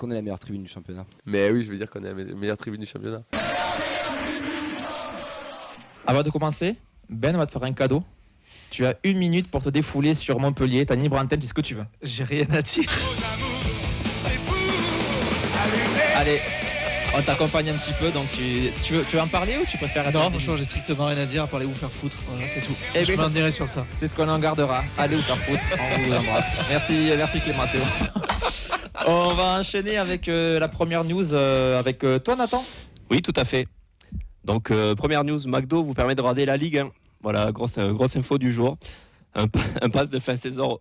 qu'on est la meilleure tribune du championnat? Mais oui, je veux dire qu'on est la meilleure tribune du championnat. Avant de commencer, Ben va te faire un cadeau. Tu as 1 minute pour te défouler sur Montpellier. T'as une libre antenne, dis ce que tu veux. J'ai rien à dire. Allez, on t'accompagne un petit peu. Donc tu veux en parler ou tu préfères attendre? Non, franchement, j'ai strictement rien à dire à part aller vous faire foutre. Voilà, c'est tout. Eh Je ben, m'en dirai sur ça. C'est ce qu'on en gardera. Allez vous faire foutre. On vous embrasse. Merci Clément, c'est bon. On va enchaîner avec la première news avec toi, Nathan. Oui, tout à fait. Donc, première news, McDo vous permet de regarder la Ligue 1. Voilà, grosse info du jour. Un pass de fin de saison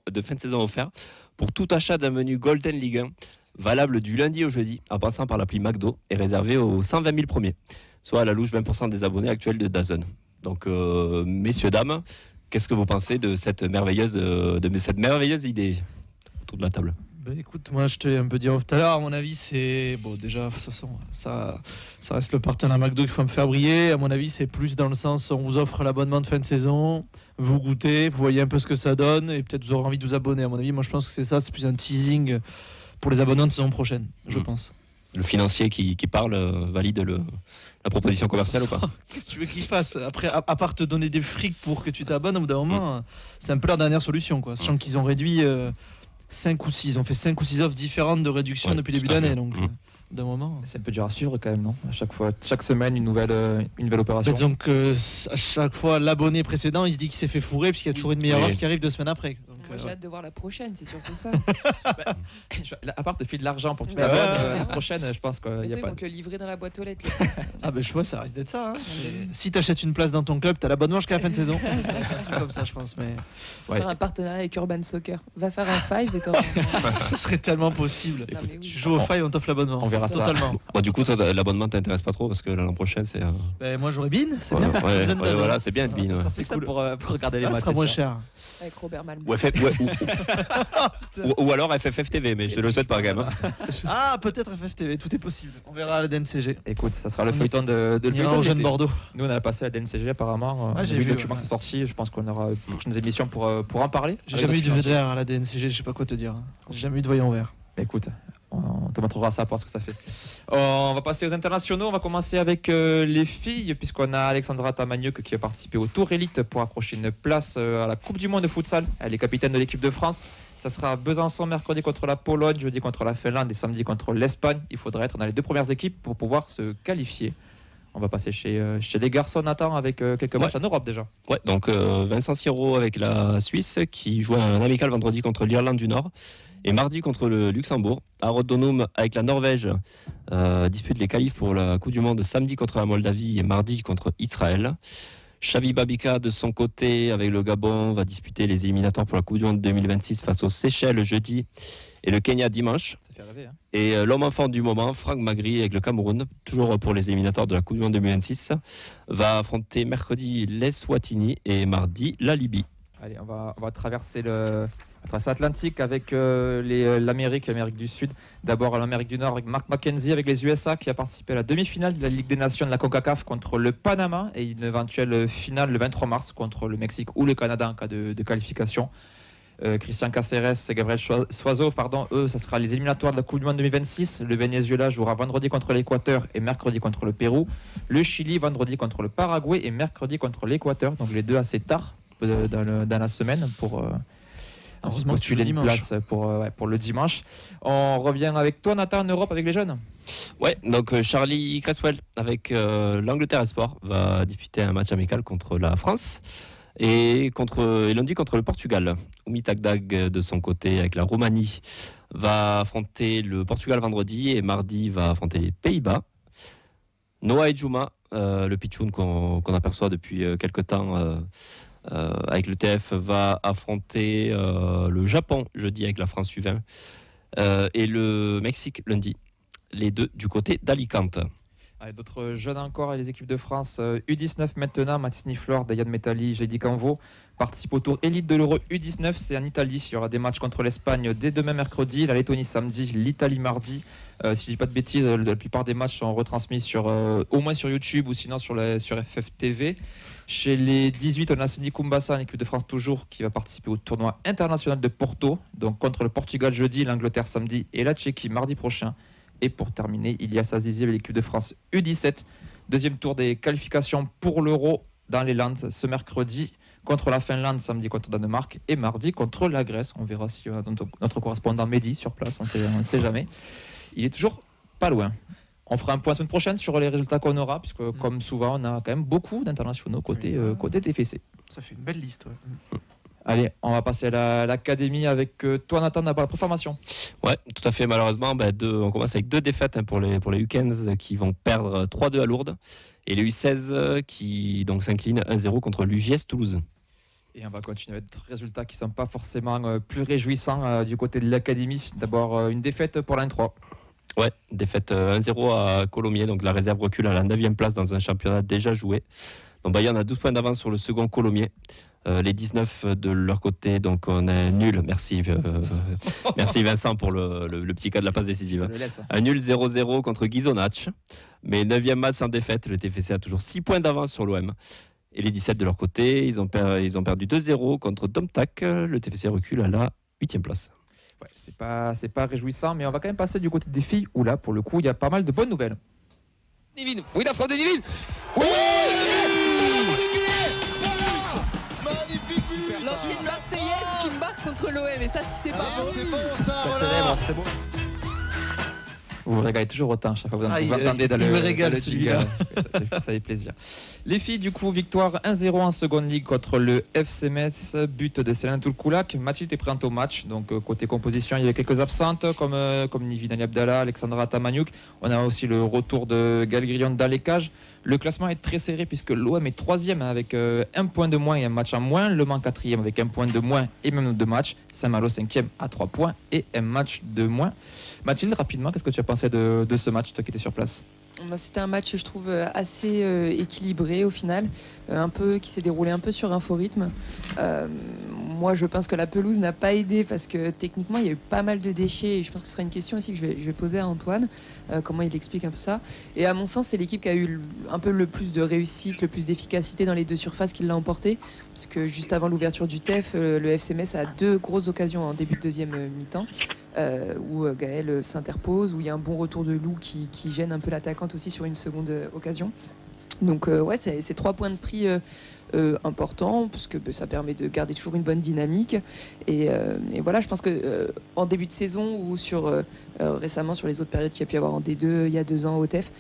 offert pour tout achat d'un menu Golden Ligue 1, valable du lundi au jeudi, en passant par l'appli McDo, et réservé aux 120 000 premiers, soit à la louche 20% des abonnés actuels de DAZN. Donc, messieurs, dames, qu'est-ce que vous pensez de cette merveilleuse idée autour de la table? Ben écoute, moi je te l'ai un peu dit tout à l'heure, à mon avis c'est... Bon déjà, de toute façon, ça reste le partenaire McDo qu'il faut me faire briller. À mon avis c'est plus dans le sens, on vous offre l'abonnement de fin de saison, vous goûtez, vous voyez un peu ce que ça donne, et peut-être vous aurez envie de vous abonner. À mon avis, moi je pense que c'est ça, c'est plus un teasing pour les abonnements de saison prochaine, je pense. Le financier qui parle valide la proposition commerciale ou pas? Qu'est-ce que tu veux qu'il fasse? Après, à part te donner des frics pour que tu t'abonnes, au bout d'un moment, c'est un peu leur dernière solution, quoi. Sachant qu'ils ont réduit... 5 ou 6, on fait 5 ou 6 offres différentes de réduction depuis le début d'année, donc d'un moment. C'est un peu dur à suivre quand même, non? À chaque semaine, une nouvelle opération. Donc à chaque fois, l'abonné précédent, il se dit qu'il s'est fait fourrer puisqu'il y a toujours une meilleure offre qui arrive 2 semaines après. Donc, moi j'ai hâte de voir la prochaine, c'est surtout ça. À part te filer de l'argent pour que tu t'abonnes, la prochaine, je pense qu'il n'y a ils pas. vont te le livrer dans la boîte aux lettres. Ah ben je vois, ça risque d'être ça. Hein. Si t'achètes une place dans ton club, t'as l'abonnement jusqu'à la fin de saison. C'est un truc comme ça, je pense. Mais faire un partenariat avec Urban Soccer. Va faire un 5 et t'auras. Ce serait tellement possible. Non, Écoute, oui. tu joues au 5, on t'offre l'abonnement. On verra ça. Totalement. Bon, du coup, toi, l'abonnement t'intéresse pas trop parce que l'an prochain, c'est. Ben, moi, j'aurais Bean, c'est Ouais, bien. ouais, Besoin de ouais, Dazn. voilà, c'est bien de Bean. Ouais. Ça, C'est c'est cool cool. pour regarder les Ça matchs. sera moins c'est sûr. cher. Avec Robert Malm. Ou alors FFF TV, mais je le souhaite pas quand même. Ah, peut-être FFTV, tout est possible. On verra à la DNCG. Écoute, ça sera le feuilleton de On ira au Jeune Bordeaux. Nous, on a passé à la DNCG apparemment. Ouais, j'ai vu vu, le document ouais. qui est sorti. Je pense qu'on aura de prochaines émissions pour en parler. J'ai Avec jamais eu de notre financier. VDR à la DNCG, je sais pas quoi te dire. J'ai jamais eu de voyant vert. Écoute, on te montrera ça pour ce que ça fait. On va passer aux internationaux. On va commencer avec les filles, puisqu'on a Alexandra Tamagneux qui a participé au Tour Élite pour accrocher une place à la Coupe du Monde de futsal. Elle est capitaine de l'équipe de France. Ça sera Besançon mercredi contre la Pologne, jeudi contre la Finlande et samedi contre l'Espagne. Il faudra être dans les 2 premières équipes pour pouvoir se qualifier. On va passer chez les garçons, Nathan, avec quelques matchs en Europe déjà. Ouais, donc Vincent Siro avec la Suisse qui joue un amical vendredi contre l'Irlande du Nord et mardi contre le Luxembourg. Arodonum avec la Norvège dispute les qualifs pour la Coupe du Monde samedi contre la Moldavie et mardi contre Israël. Xavi Babika de son côté avec le Gabon va disputer les éliminatoires pour la Coupe du Monde 2026 face aux Seychelles jeudi et le Kenya dimanche. Ça fait rêver, hein. Et l'homme enfant du moment, Franck Magri avec le Cameroun, toujours pour les éliminatoires de la Coupe du Monde 2026, va affronter mercredi l'Eswatini et mardi la Libye. Allez, on va traverser l'Atlantique avec l'Amérique du Sud. D'abord l'Amérique du Nord avec Mark McKenzie avec les USA qui a participé à la demi-finale de la Ligue des Nations de la CONCACAF contre le Panama et une éventuelle finale le 23 mars contre le Mexique ou le Canada en cas de qualification. Christian Caceres et Gabriel Soiseau, eux, ça sera les éliminatoires de la Coupe du Monde 2026. Le Venezuela jouera vendredi contre l'Équateur et mercredi contre le Pérou. Le Chili vendredi contre le Paraguay et mercredi contre l'Équateur. Donc les deux assez tard dans la semaine pour Heureusement postuler que tu une joues place pour le dimanche. On revient avec toi, Nathan, en Europe avec les jeunes. Ouais, donc Charlie Cresswell avec l'Angleterre Sport va disputer un match amical contre la France et lundi contre le Portugal. Oumi Tagdag de son côté avec la Roumanie va affronter le Portugal vendredi et mardi va affronter les Pays-Bas. Noah Edjouma, le pitchoun qu'on aperçoit depuis quelques temps avec le TF, va affronter le Japon jeudi avec la France U20 et le Mexique lundi. Les deux du côté d'Alicante. Allez, d'autres jeunes encore, les équipes de France U19 maintenant, Mathis Niflor, Dayan Metali, Jady Canvo participe au tour élite de l'Euro U19. C'est en Italie. Il y aura des matchs contre l'Espagne dès demain mercredi, la Lettonie samedi, l'Italie mardi. Si je dis pas de bêtises, la plupart des matchs sont retransmis au moins sur YouTube ou sinon sur FFTV. Chez les 18, on a Sidi Koumbassa, en équipe de France toujours, qui va participer au tournoi international de Porto. Donc contre le Portugal jeudi, l'Angleterre samedi et la Tchéquie mardi prochain. Et pour terminer, Ilias Azizi avec l'équipe de France U17. Deuxième tour des qualifications pour l'Euro dans les Landes ce mercredi contre la Finlande, samedi contre Danemark et mardi contre la Grèce. On verra si on a notre correspondant Mehdi sur place, on ne sait jamais. Il est toujours pas loin. On fera un point la semaine prochaine sur les résultats qu'on aura, puisque comme souvent, on a quand même beaucoup d'internationaux côté TFC. Ça fait une belle liste. Ouais. Allez, on va passer à l'académie avec toi, Nathan, pour la préformation. Ouais, tout à fait. Malheureusement, on commence avec 2 défaites pour les U15 qui vont perdre 3-2 à Lourdes. Et les U16 qui donc s'inclinent 1-0 contre l'UJS Toulouse. Et on va continuer avec des résultats qui ne sont pas forcément plus réjouissants du côté de l'académie. D'abord, une défaite pour l'N3. Ouais, défaite 1-0 à Colomiers. Donc la réserve recule à la 9e place dans un championnat déjà joué. Donc Bayonne a 12 points d'avance sur le second Colomiers. Les 19 de leur côté, donc on est nul. Merci Vincent pour le petit cas de la passe décisive. Un nul 0-0 contre Gizonach. Mais 9e match sans défaite, le TFC a toujours 6 points d'avance sur l'OM. Et les 17 de leur côté, ils ont perdu 2-0 contre Domtac. Le TFC recule à la 8e place. Ouais, c'est pas réjouissant, mais on va quand même passer du côté des filles où là, pour le coup, il y a pas mal de bonnes nouvelles. Nivine. Oui, la frappe de Nivine. Oui, l'ancienne Marseillaise qui marque contre l'OM, et ça, si c'est pas beau. C'est bon, ça, Ça voilà. célèbre, c'est bon. Vous vous régalez toujours autant chaque fois que vous entendez dans il le me régale, dans le celui-là. jingle. Ça fait plaisir. Les filles, du coup, victoire 1-0 en seconde ligue contre le FC Metz, but de Céline Toulkoulak. Mathilde est présente au match, donc côté composition, il y avait quelques absentes comme Nivine Ali Abdallah, Alexandra Tamaniuk. On a aussi le retour de Gaël Grillon dans les cages. Le classement est très serré puisque l'OM est 3e avec un point de moins et un match en moins. Le Mans 4e avec un point de moins et même 2 matchs. Saint-Malo 5e à 3 points et un match de moins. Mathilde, rapidement, qu'est-ce que tu as pensé de ce match, toi qui étais sur place ? C'était un match, je trouve, assez équilibré au final, qui s'est déroulé un peu sur inforythme. Moi, je pense que la pelouse n'a pas aidé parce que techniquement, il y a eu pas mal de déchets. Et je pense que ce sera une question aussi que je vais poser à Antoine, comment il explique un peu ça. Et à mon sens, c'est l'équipe qui a eu un peu le plus de réussite, le plus d'efficacité dans les 2 surfaces qui l'a emporté. Parce que juste avant l'ouverture du TEF, le FC Metz a 2 grosses occasions en début de deuxième mi-temps. Où Gaël s'interpose, où il y a un bon retour de Lou qui gêne un peu l'attaquante aussi sur une seconde occasion. Donc ouais, c'est 3 points de prix importants, parce que ça permet de garder toujours une bonne dynamique. Et voilà, je pense que en début de saison ou récemment sur les autres périodes qu'il y a pu y avoir en D2 il y a 2 ans au TEF,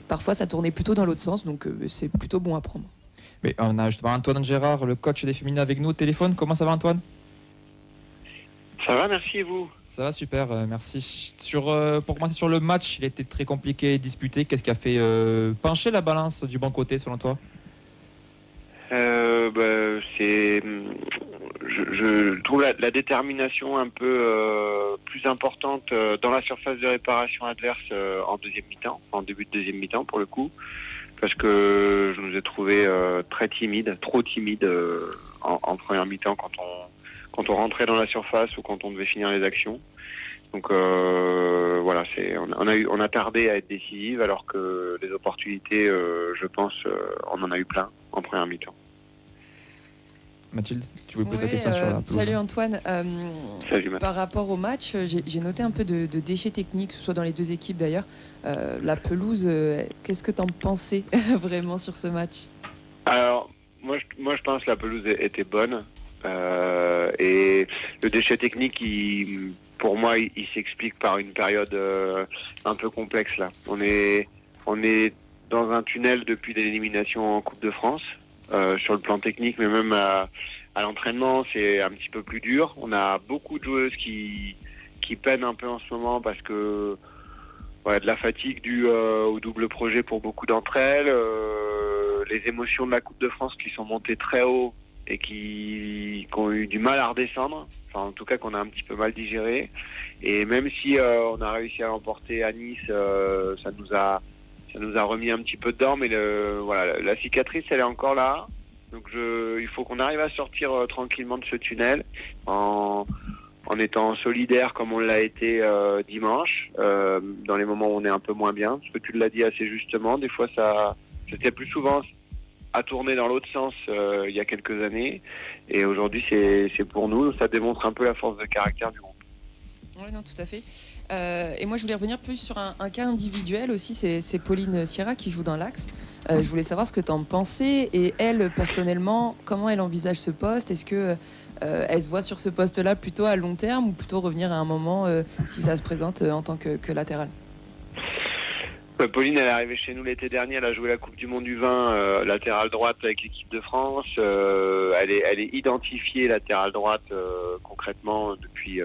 parfois ça tournait plutôt dans l'autre sens, donc c'est plutôt bon à prendre. Mais on a justement Antoine Gérard, le coach des féminines avec nous au téléphone. Comment ça va, Antoine ? Ça va, merci, et vous? Ça va, super, merci. Pour commencer sur le match, il était très compliqué et disputé. Qu'est-ce qui a fait pencher la balance du bon côté, selon toi? Je trouve la détermination un peu plus importante dans la surface de réparation adverse en deuxième mi-temps, en début de deuxième mi-temps pour le coup, parce que je nous ai trouvé très timides, trop timides en première mi-temps quand on rentrait dans la surface ou quand on devait finir les actions. Donc voilà, on a tardé à être décisive alors que les opportunités, je pense, on en a eu plein en première mi-temps. Mathilde, tu voulais poser ta question sur la pelouse? Salut Antoine. Salut, Mathilde. Par rapport au match, j'ai noté un peu de déchets techniques, que ce soit dans les 2 équipes d'ailleurs. La pelouse, qu'est-ce que tu en pensais vraiment sur ce match? Alors, moi je pense que la pelouse était bonne. Et le déchet technique, pour moi, il s'explique par une période un peu complexe là. On est dans un tunnel depuis l'élimination en Coupe de France. Sur le plan technique, mais même à l'entraînement, c'est un petit peu plus dur. On a beaucoup de joueuses qui peinent un peu en ce moment parce que de la fatigue due au double projet pour beaucoup d'entre elles, les émotions de la Coupe de France qui sont montées très haut et qui ont eu du mal à redescendre, enfin en tout cas qu'on a un petit peu mal digéré. Et même si on a réussi à l'emporter à Nice, ça nous a remis un petit peu dedans, mais la cicatrice elle est encore là. Donc il faut qu'on arrive à sortir tranquillement de ce tunnel en étant solidaire comme on l'a été dimanche, dans les moments où on est un peu moins bien. Parce que tu l'as dit assez justement, des fois c'était plus souvent à tourner dans l'autre sens il y a quelques années. Et aujourd'hui, c'est pour nous, ça démontre un peu la force de caractère du groupe. Oui, non, tout à fait. Et moi, je voulais revenir plus sur un cas individuel aussi. C'est Pauline Sierra qui joue dans l'Axe. Je voulais savoir ce que tu en pensais. Et elle, personnellement, comment elle envisage ce poste ? Est-ce que elle se voit sur ce poste-là plutôt à long terme ou plutôt revenir à un moment si ça se présente en tant que latérale ? Pauline, elle est arrivée chez nous l'été dernier, elle a joué la Coupe du Monde du vin latérale droite avec l'équipe de France. Elle est identifiée latérale droite concrètement depuis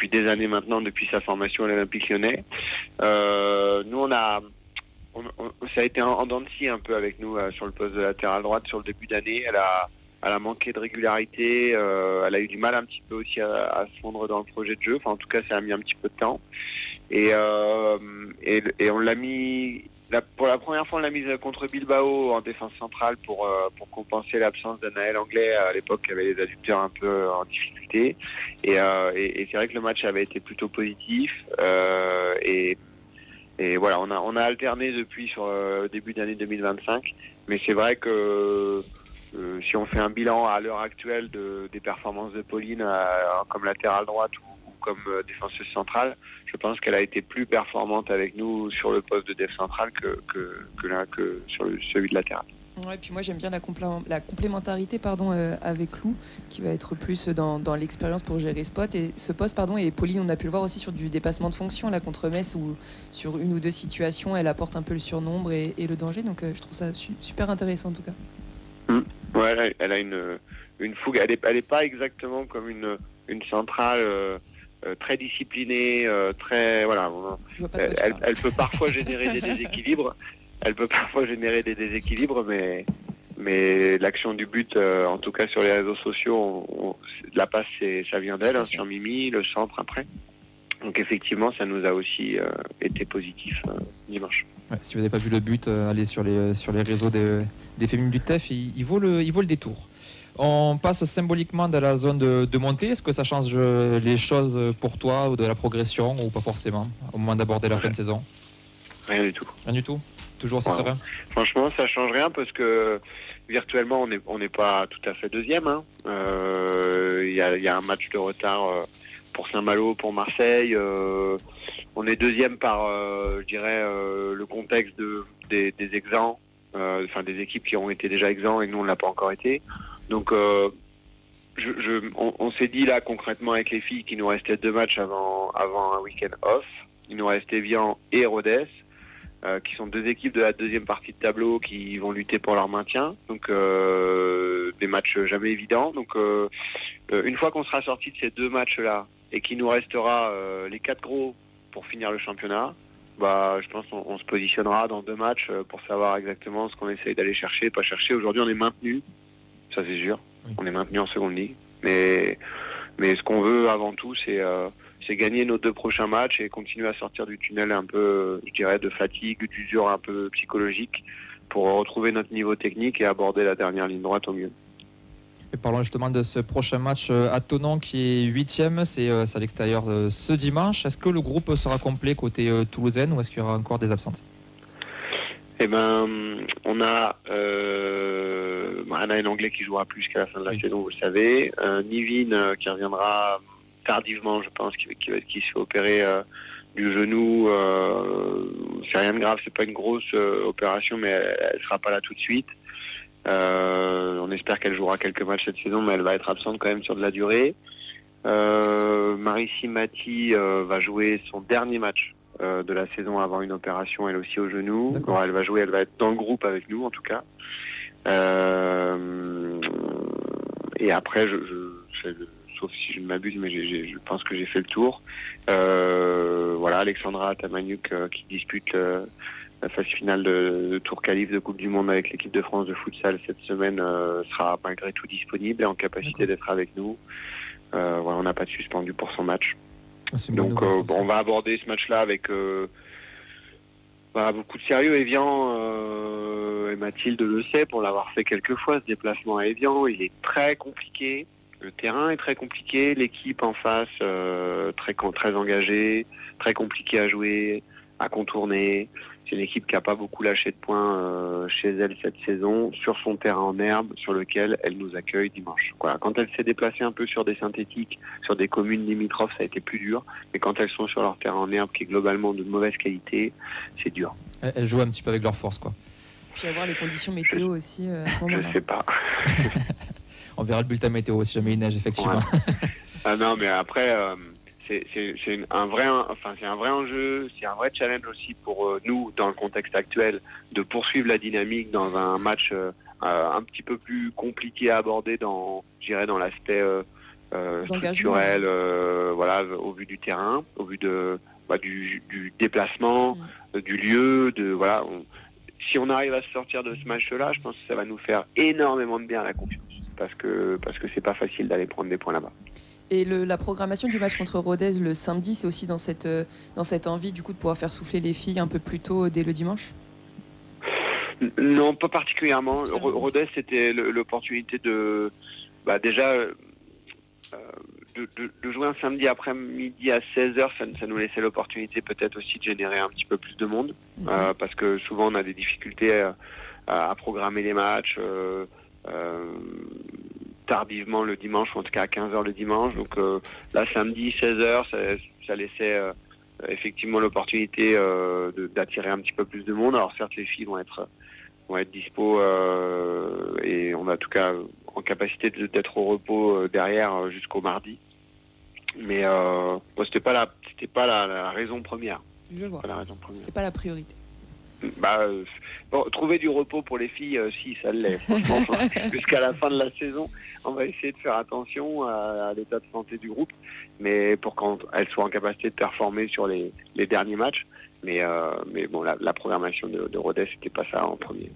des années maintenant, depuis sa formation à l'Olympique Lyonnais. Nous, ça a été en dents de scie un peu avec nous sur le poste de latérale droite sur le début d'année. Elle a manqué de régularité, elle a eu du mal un petit peu aussi à se fondre dans le projet de jeu. Enfin, en tout cas, ça a mis un petit peu de temps. Et on l'a mis, pour la première fois, on l'a mise contre Bilbao en défense centrale pour compenser l'absence d'Anaël Anglais à l'époque qui avait les adducteurs un peu en difficulté. Et c'est vrai que le match avait été plutôt positif. Et voilà, on a alterné depuis sur le début d'année 2025. Mais c'est vrai que si on fait un bilan à l'heure actuelle des performances de Pauline comme latérale droite ou comme défenseuse centrale, je pense qu'elle a été plus performante avec nous sur le poste de déf central que sur celui de latéral. Ouais, puis moi j'aime bien la complémentarité avec Lou qui va être plus dans l'expérience pour gérer ce poste. Et Pauline, on a pu le voir aussi sur du dépassement de fonction là contre Metz où sur une ou deux situations elle apporte un peu le surnombre et le danger. Donc je trouve ça super intéressant en tout cas. Ouais, elle a une fougue. Elle est pas exactement comme une centrale. Très disciplinée, très voilà. Elle peut parfois générer des déséquilibres. Mais l'action du but, en tout cas sur les réseaux sociaux, la passe, ça vient d'elle, sur Mimi, le centre après. Donc effectivement, ça nous a aussi été positif dimanche. Ouais, si vous n'avez pas vu le but, allez sur les réseaux des féminines du TEF, il vaut le détour. On passe symboliquement dans la zone de montée. Est-ce que ça change les choses pour toi ou de la progression ou pas forcément au moment d'aborder la fin de saison ? Rien du tout. Rien du tout ? Toujours aussi serein ? Franchement, ça change rien parce que virtuellement, on n'est pas tout à fait deuxième. Il y a un match de retard pour Saint-Malo, pour Marseille. On est deuxième par, je dirais, le contexte des exempts, des équipes qui ont été déjà exempts et nous, on ne l'a pas encore été. Donc, on s'est dit là concrètement avec les filles qu'il nous restait 2 matchs avant un week-end off. Il nous reste Evian et Rodez, qui sont 2 équipes de la deuxième partie de tableau qui vont lutter pour leur maintien. Donc, des matchs jamais évidents. Donc, une fois qu'on sera sorti de ces 2 matchs-là et qu'il nous restera les 4 gros pour finir le championnat, je pense qu'on se positionnera dans 2 matchs pour savoir exactement ce qu'on essaye d'aller chercher, pas chercher. Aujourd'hui, on est maintenu. Ça c'est sûr, oui. On est maintenu en seconde ligue, mais ce qu'on veut avant tout c'est gagner nos 2 prochains matchs et continuer à sortir du tunnel un peu, je dirais, de fatigue, d'usure un peu psychologique pour retrouver notre niveau technique et aborder la dernière ligne droite au mieux. Et parlons justement de ce prochain match à Thonon qui est 8e, c'est à l'extérieur ce dimanche. Est-ce que le groupe sera complet côté toulousaine ou est-ce qu'il y aura encore des absences ? On a Anaël Anglais qui jouera plus qu'à la fin de la saison, vous le savez. Nivine qui reviendra tardivement, je pense, qui se fait opérer du genou. C'est rien de grave, c'est pas une grosse opération, mais elle sera pas là tout de suite. On espère qu'elle jouera quelques matchs cette saison, mais elle va être absente quand même sur de la durée. Marie Mati va jouer son dernier match de la saison avant une opération, elle aussi au genou. Alors, elle va être dans le groupe avec nous en tout cas. Et après, sauf si je ne m'abuse, mais je pense que j'ai fait le tour. Alexandra Tamaniuk qui dispute la phase finale de tour qualif de Coupe du Monde avec l'équipe de France de futsal cette semaine sera malgré tout disponible et en capacité d'être avec nous. On n'a pas de suspendu pour son match. Donc on va aborder ce match-là avec beaucoup de sérieux. Evian et Mathilde le sait pour l'avoir fait quelques fois, ce déplacement à Évian, il est très compliqué. Le terrain est très compliqué, l'équipe en face très engagée, très compliquée à jouer, à contourner. C'est une équipe qui n'a pas beaucoup lâché de points chez elle cette saison, sur son terrain en herbe, sur lequel elle nous accueille dimanche. Voilà. Quand elle s'est déplacée un peu sur des synthétiques, sur des communes limitrophes, ça a été plus dur. Mais quand elles sont sur leur terrain en herbe, qui est globalement de mauvaise qualité, c'est dur. Elles jouent un petit peu avec leur force, quoi. Puis avoir les conditions météo aussi à ce moment-là. Je sais pas. On verra le bulletin météo si jamais il neige, effectivement. Ouais. Ah non, mais après, c'est un vrai enjeu, c'est un vrai challenge aussi pour nous, dans le contexte actuel, de poursuivre la dynamique dans un match un petit peu plus compliqué à aborder dans l'aspect structurel, voilà, au vu du terrain, au vu du déplacement, du lieu, voilà. Si on arrive à se sortir de ce match-là, je pense que ça va nous faire énormément de bien à la confiance. Parce que c'est pas facile d'aller prendre des points là-bas. Et la programmation du match contre Rodez le samedi, c'est aussi dans cette envie du coup de pouvoir faire souffler les filles un peu plus tôt dès le dimanche? Non, pas particulièrement. Rodez, c'était l'opportunité de jouer un samedi après-midi à 16h. Ça nous laissait l'opportunité peut-être aussi de générer un petit peu plus de monde. Parce que souvent on a des difficultés à programmer les matchs. Tardivement le dimanche, ou en tout cas à 15h le dimanche. Donc là, samedi, 16h, ça laissait effectivement l'opportunité d'attirer un petit peu plus de monde. Alors certes, les filles vont être dispo et on a en tout cas en capacité d'être au repos derrière jusqu'au mardi. Mais c'était pas la raison première. Je vois. C'était pas la priorité. Trouver du repos pour les filles, si ça l'est. Franchement, jusqu'à la fin de la saison, on va essayer de faire attention à l'état de santé du groupe, mais pour qu'elles soient en capacité de performer sur les derniers matchs. Mais bon, la programmation de Rodez, c'était pas ça en premier.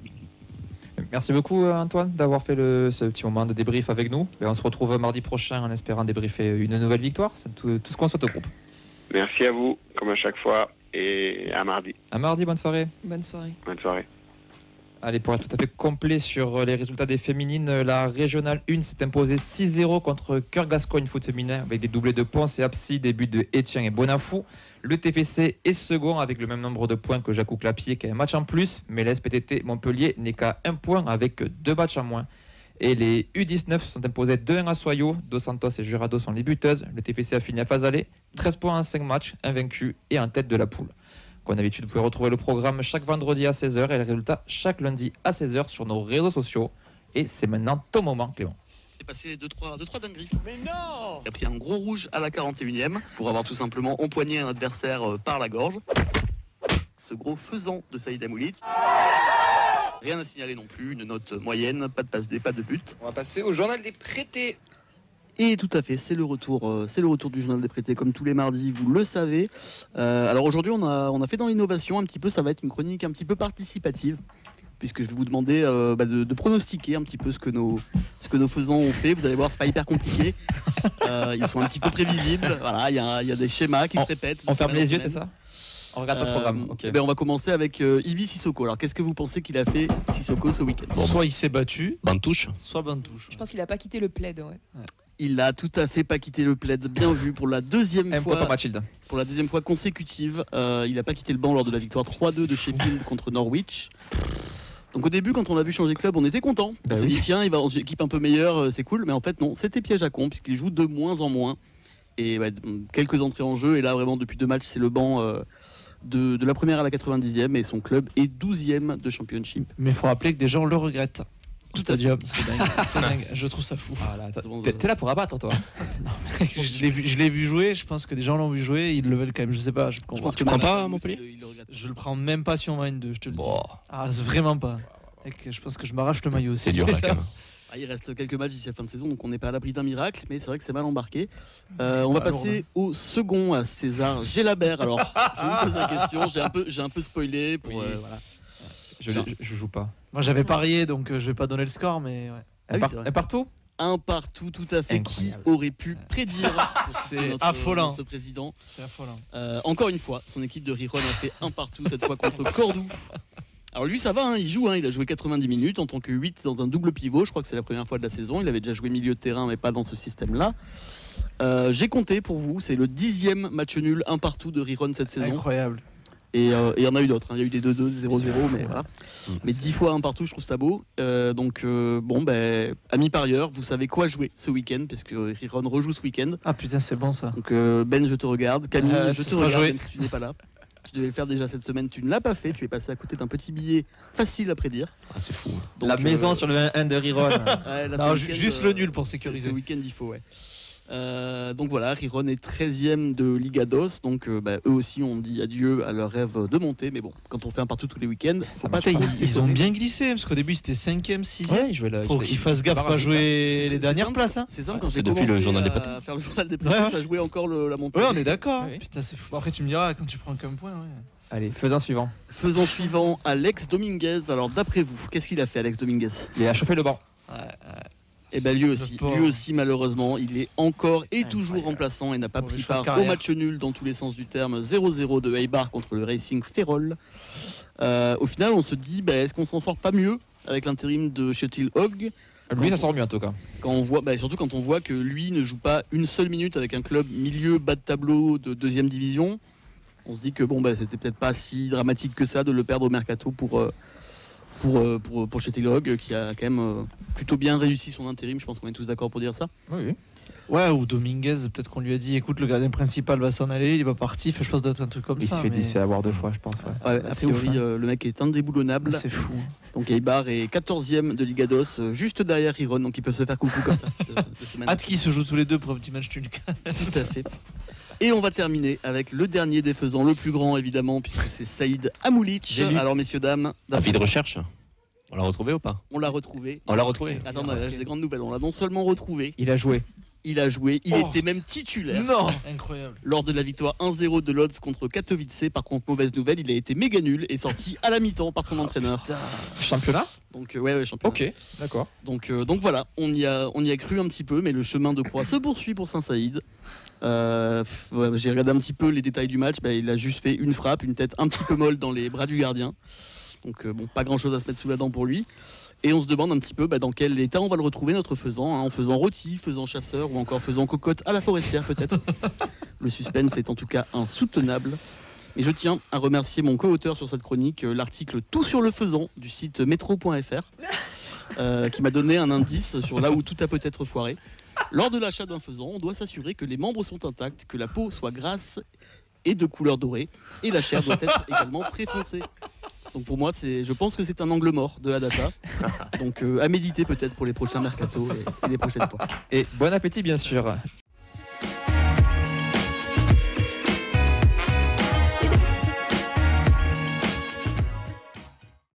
Merci beaucoup Antoine d'avoir fait ce petit moment de débrief avec nous. Et on se retrouve mardi prochain en espérant débriefer une nouvelle victoire. C'est tout ce qu'on souhaite au groupe. Merci à vous, comme à chaque fois. Et à mardi. À mardi, bonne soirée. Bonne soirée. Bonne soirée. Allez, pour être tout à fait complet sur les résultats des féminines, la régionale 1 s'est imposée 6-0 contre Cœur Gascogne foot féminin avec des doublés de Ponce et Apsi, des buts de Etienne et Bonafou. Le TPC est second avec le même nombre de points que Jacou Clapier qui a un match en plus, mais l'SPTT Montpellier n'est qu'à un point avec 2 matchs en moins. Et les U19 sont imposés 2-1 à Soyo. Dos Santos et Jurado sont les buteuses. Le TPC a fini à phase aller. 13 points en 5 matchs, invaincu et en tête de la poule. Comme d'habitude, vous pouvez retrouver le programme chaque vendredi à 16h et les résultats chaque lundi à 16h sur nos réseaux sociaux. Et c'est maintenant ton moment, Clément. C'est passé 2-3 dingueries. Mais non! Il a pris un gros rouge à la 41e pour avoir tout simplement empoigné un adversaire par la gorge. Ce gros faisan de Saïd Amoulic. Rien à signaler non plus, une note moyenne, pas de passe D, pas de but. On va passer au journal des prêtés. Et tout à fait, c'est le retour du journal des prêtés comme tous les mardis, vous le savez. Alors aujourd'hui, on a fait dans l'innovation un petit peu, ça va être une chronique un petit peu participative, puisque je vais vous demander de pronostiquer un petit peu ce que nos faisans ont fait. Vous allez voir, c'est pas hyper compliqué. Ils sont un petit peu prévisibles. Voilà, il y a des schémas qui se répètent. On ferme les yeux, c'est ça? On regarde le programme. Okay. On va commencer avec Ibi Sissoko. Alors qu'est-ce que vous pensez qu'il a fait Sissoko ce week-end? Soit il s'est battu, Bantouche. soit Bantouche. Je pense qu'il a pas quitté le plaid. Ouais. Il a tout à fait pas quitté le plaid. Bien vu pour la deuxième fois. Pour Mathilde. Pour la deuxième fois consécutive, il n'a pas quitté le banc lors de la victoire 3-2 de Sheffield contre Norwich. Donc au début, quand on a vu changer de club, on était content. On s'est dit tiens, il va dans une équipe un peu meilleure, c'est cool. Mais en fait non, c'était piège à con puisqu'il joue de moins en moins. Et quelques entrées en jeu. Et là vraiment depuis 2 matchs, c'est le banc. De la première à la 90e et son club est 12e de Championship. Mais il faut rappeler que des gens le regrettent. Tout Stadium, c'est dingue, c'est dingue. Je trouve ça fou. Voilà, t'es là pour abattre toi. Non, mec, je l'ai vu jouer, je pense que des gens l'ont vu jouer, ils le veulent quand même, je sais pas. Je pense que tu prends pas à Montpellier? Je le prends même pas sur Mind 2, je te le dis. Bon. Ah, vraiment pas. Mec, je pense que je m'arrache le maillot aussi. C'est dur là quand même. Il reste quelques matchs d'ici la fin de saison, donc on n'est pas à l'abri d'un miracle, mais c'est vrai que c'est mal embarqué. On va passer au second, à César Gélabert. Alors, je vous pose la question, j'ai un peu spoilé pour voilà. Je joue pas. Moi j'avais parié, donc je vais pas donner le score, mais ouais. Et partout? Un partout, tout à fait. Incroyable. Qui aurait pu prédire? C'est affolant. Notre président. C'est affolant. Encore une fois, son équipe de Riron a fait un partout, cette fois contre Cordoue. Alors lui ça va, hein, il joue, hein, il a joué 90 minutes en tant que 8 dans un double pivot, je crois que c'est la première fois de la saison, il avait déjà joué milieu de terrain mais pas dans ce système-là. J'ai compté pour vous, c'est le 10e match nul, un partout de Riron cette saison. Incroyable. Et il y en a eu d'autres, hein. Il y a eu des 2-2, 0-0, mais voilà. Mais 10 fois un partout, je trouve ça beau. Amis parieurs, vous savez quoi jouer ce week-end, parce que Riron rejoue ce week-end. Ah putain, c'est bon ça. Donc Ben, je te regarde. Camille, je te regarde, joué. même si tu n'es pas là. Tu devais le faire déjà cette semaine, tu ne l'as pas fait, tu es passé à côté d'un petit billet facile à prédire. Ah, c'est fou. Donc, La maison sur le 1 de Riron. ouais, là, Non, ce week-end, juste le nul pour sécuriser. Ce week-end, il faut, ouais. Donc voilà, Riron est 13e de Liga DOS, donc eux aussi on dit adieu à leur rêve de monter, mais bon, quand on fait un partout tous les week-ends, Ça pas marche trop pas. Ils ont bien glissé, parce qu'au début c'était 5e, 6e. Ouais, il jouait là. Faut qu'ils fassent gaffe à pas jouer les dernières simple, places. Hein. C'est simple, Ouais, quand c'est j'ai depuis commencé le journal des à Patins. faire le journal des Patins, Ouais. ça jouait encore la montée. Ouais, on est d'accord. Oui. Putain, c'est fou. Après, tu me diras, quand tu prends qu'un point, ouais. Allez, faisant suivant. Faisant suivant, Alex Dominguez. Alors d'après vous, qu'est-ce qu'il a fait Alex Dominguez? Il a chauffé le banc. Eh ben lui aussi malheureusement, il est encore et toujours remplaçant et n'a pas Mauvais pris choix de part au carrière. match nul dans tous les sens du terme. 0-0 de Eibar contre le Racing Ferrol. Au final, on se dit, est-ce qu'on s'en sort pas mieux avec l'intérim de Kjetil Hogg? Lui, ça sort mieux en tout cas. Quand on voit, surtout quand on voit que lui ne joue pas une seule minute avec un club milieu bas de tableau de 2e division, on se dit que c'était peut-être pas si dramatique que ça de le perdre au mercato pour Kjetil Hogg, qui a quand même plutôt bien réussi son intérim. Je pense qu'on est tous d'accord pour dire ça. Oui. Ouais, ou Dominguez, peut-être qu'on lui a dit écoute, le gardien principal va s'en aller, il va partir. Je pense d'être un truc comme Il ça. se fait avoir 2 fois, je pense. Ouais. Ouais, a c'est ouf, priori, hein. le mec est indéboulonnable. C'est fou. Donc Eibar est 14e de Liga DOS, juste derrière Riron, donc ils peuvent se faire coucou comme ça. de semaine. Hâte qu'ils se jouent tous les deux pour un petit match nul. Tout à fait. Et on va terminer avec le dernier des faisans, le plus grand évidemment, puisque c'est Saïd Amoulic. J'ai lu. Alors messieurs, dames, Avis de recherche. On l'a retrouvé ou pas? on l'a retrouvé. On l'a retrouvé. Attends, j'ai des grandes nouvelles. On l'a non seulement retrouvé, Il a joué. il a joué, il Oh, était même titulaire. Non. Incroyable. Lors de la victoire 1-0 de Lodz contre Katowice. Par contre, mauvaise nouvelle, il a été méga nul et sorti à la mi-temps par son entraîneur. Putain. Championnat. Donc ouais, champion. Ok, d'accord. Donc voilà, on y a cru un petit peu, mais le chemin de croix se poursuit pour Saint-Saïd. J'ai regardé un petit peu les détails du match. Il a juste fait une frappe, une tête un petit peu molle dans les bras du gardien. Donc pas grand-chose à se mettre sous la dent pour lui. Et on se demande un petit peu dans quel état on va le retrouver, notre faisan, en faisant rôti, faisant chasseur ou encore faisant cocotte à la forestière peut-être. Le suspense est en tout cas insoutenable. Et je tiens à remercier mon co-auteur sur cette chronique, l'article Tout sur le faisan du site metro.fr, qui m'a donné un indice sur là où tout a peut-être foiré. Lors de l'achat d'un faisan, on doit s'assurer que les membres sont intacts, que la peau soit grasse et de couleur dorée, et la chair doit être également très foncée. Donc pour moi, je pense que c'est un angle mort de la data. Donc à méditer peut-être pour les prochains mercatos et les prochaines fois. Et bon appétit, bien sûr.